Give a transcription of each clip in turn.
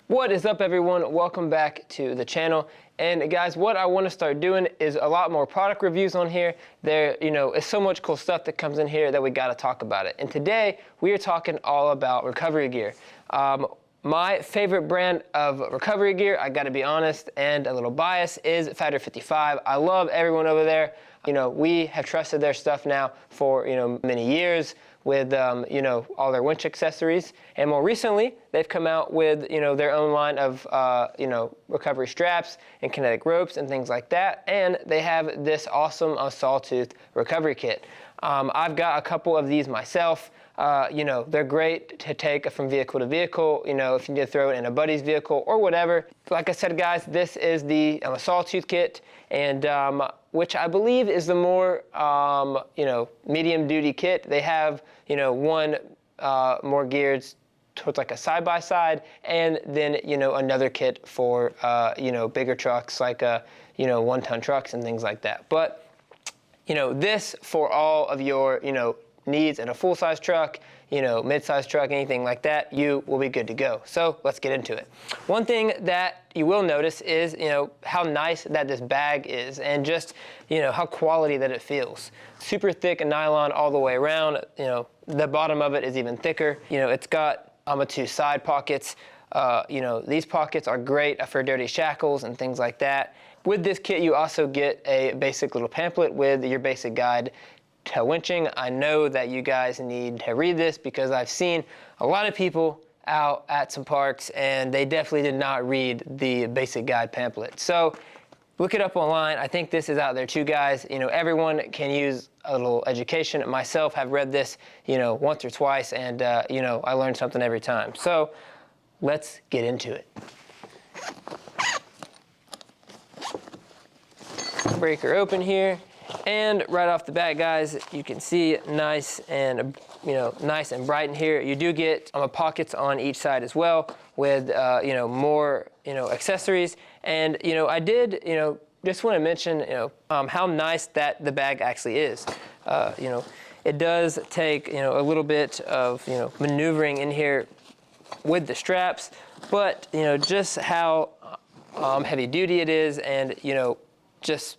What is up, everyone? Welcome back to the channel. And guys, what I want to start doing is a lot more product reviews on here. There, it's so much cool stuff that comes in here that we got to talk about it. And today we are talking all about recovery gear. My favorite brand of recovery gear, I got to be honest and a little biased, is Fighter 55. I love everyone over there. We have trusted their stuff now for many years with all their winch accessories, and more recently they've come out with their own line of recovery straps and kinetic ropes and things like that, and they have this awesome Sawtooth recovery kit. I've got a couple of these myself. They're great to take from vehicle to vehicle, if you need to throw it in a buddy's vehicle or whatever. Like I said, guys, this is the Sawtooth Kit, and which I believe is the more, medium duty kit. They have, one more geared towards like a side-by-side, and then, another kit for, bigger trucks, like, 1-ton trucks and things like that. But, this for all of your, needs in a full-size truck, mid-size truck, anything like that, you will be good to go. So let's get into it. One thing that you will notice is, how nice that this bag is, and just, how quality that it feels. Super thick nylon all the way around. The bottom of it is even thicker. It's got 2 side pockets. These pockets are great for dirty shackles and things like that. With this kit, you also get a basic little pamphlet with your basic guide to winching. I know that you guys need to read this because I've seen a lot of people out at some parks and they definitely did not read the basic guide pamphlet. So look it up online. I think this is out there too, guys. Everyone can use a little education. Myself have read this, once or twice, and I learned something every time. So let's get into it. Break her open here. And right off the bat, guys, you can see nice and bright in here. You do get pockets on each side as well with more accessories. And I did just want to mention how nice that the bag actually is. It does take a little bit of maneuvering in here with the straps, but just how heavy duty it is, and just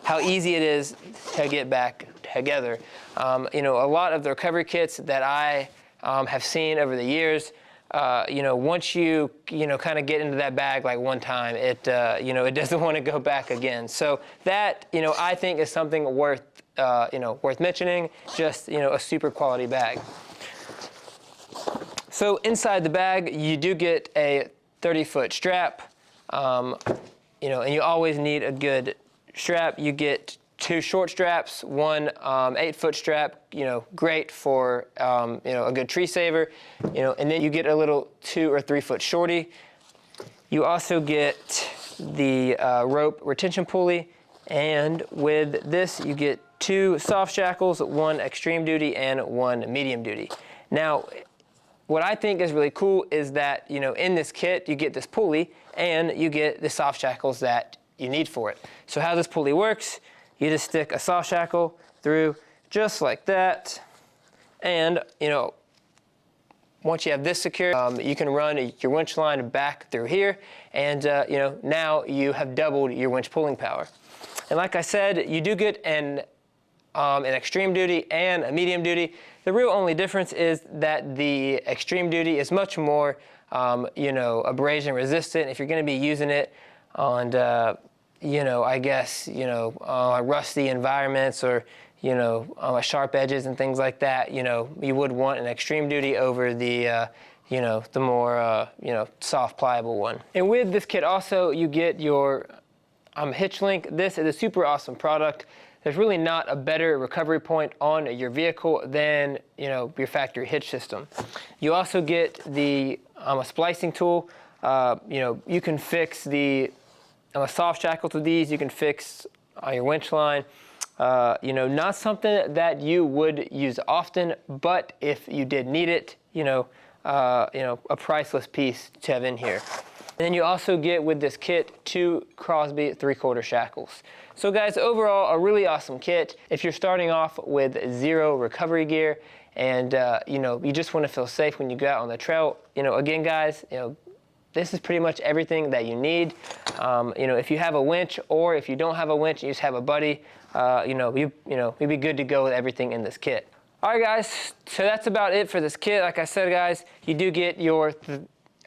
how easy it is to get back together. A lot of the recovery kits that I have seen over the years, once you kind of get into that bag like one time, it it doesn't want to go back again. So that I think is something worth mentioning. Just a super quality bag. So inside the bag, you do get a 30-foot strap, and you always need a good strap. You get 2 short straps, one 8-foot strap, great for a good tree saver, and then you get a little 2 or 3-foot shorty. You also get the rope retention pulley, and with this you get 2 soft shackles, one extreme duty and one medium duty. Now, what I think is really cool is that in this kit you get this pulley and you get the soft shackles that you need for it. So how this pulley works, you just stick a soft shackle through just like that, and once you have this secure, you can run your winch line back through here, and now you have doubled your winch pulling power. And like I said, you do get an extreme duty and a medium duty. The real only difference is that the extreme duty is much more abrasion resistant if you're going to be using it on I guess, rusty environments, or, sharp edges and things like that. You would want an extreme duty over the, the more, soft, pliable one. And with this kit also, you get your hitch link. This is a super awesome product. There's really not a better recovery point on your vehicle than, your factory hitch system. You also get the splicing tool. You can fix the soft shackles with these. You can fix your winch line. Not something that you would use often, but if you did need it, a priceless piece to have in here. And then you also get with this kit 2 Crosby 3/4 shackles. So guys, overall a really awesome kit. If you're starting off with 0 recovery gear and you just want to feel safe when you go out on the trail, again guys, this is pretty much everything that you need. You know, if you have a winch, or if you don't have a winch, you just have a buddy, you'd be good to go with everything in this kit. All right, guys, so that's about it for this kit. Like I said, guys, you do get your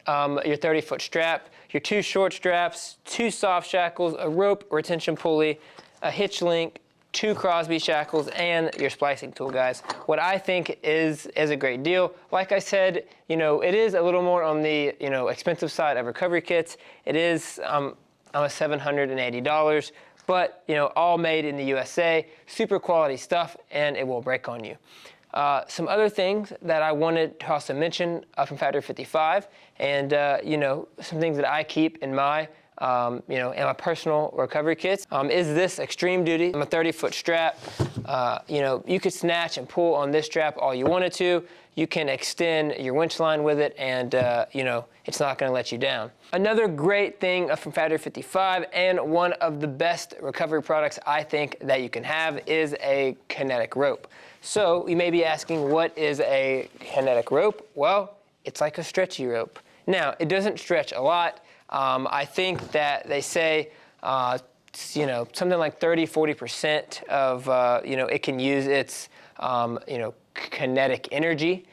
30-foot strap, your 2 short straps, 2 soft shackles, a rope retention pulley, a hitch link, 2 Crosby shackles, and your splicing tool, guys. What I think is a great deal. Like I said, you know, it is a little more on the, you know, expensive side of recovery kits. It is almost $780, but, you know, all made in the USA, super quality stuff, and it will break on you. Some other things that I wanted to also mention from Factory 55, and you know, some things that I keep in my in my personal recovery kits, is this extreme duty. I'm a 30-foot strap. You know, you could snatch and pull on this strap all you wanted to. You can extend your winch line with it, and you know, it's not going to let you down. Another great thing from Factory 55, and one of the best recovery products I think that you can have, is a kinetic rope. So you may be asking, what is a kinetic rope? Well, it's like a stretchy rope. Now, it doesn't stretch a lot. I think that they say, you know, something like 30–40% of, you know, it can use its, you know, kinetic energy.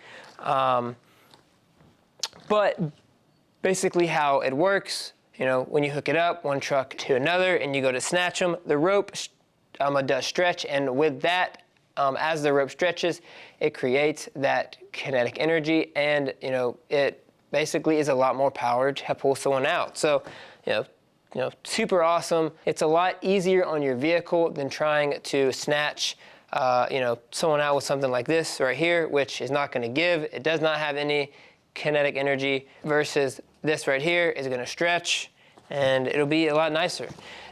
But basically how it works, you know, when you hook it up, one truck to another, and you go to snatch them, the rope does stretch, and with that, as the rope stretches, it creates that kinetic energy, and, you know, it basically is a lot more power to pull someone out. So, you know, super awesome. It's a lot easier on your vehicle than trying to snatch, you know, someone out with something like this right here, which is not going to give. It does not have any kinetic energy, versus this right here is going to stretch, and it'll be a lot nicer.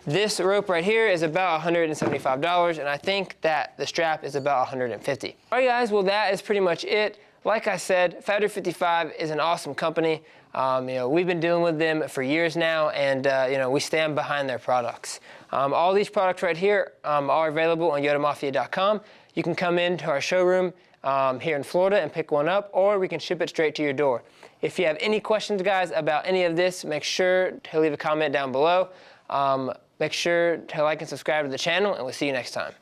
This rope right here is about $175, and I think that the strap is about $150. All right, guys, well, that is pretty much it. Like I said, Factory 55 is an awesome company. You know, we've been dealing with them for years now, and you know, we stand behind their products. All these products right here are available on Yotamafia.com. You can come into our showroom here in Florida and pick one up, or we can ship it straight to your door. If you have any questions, guys, about any of this, make sure to leave a comment down below. Make sure to like and subscribe to the channel, and we'll see you next time.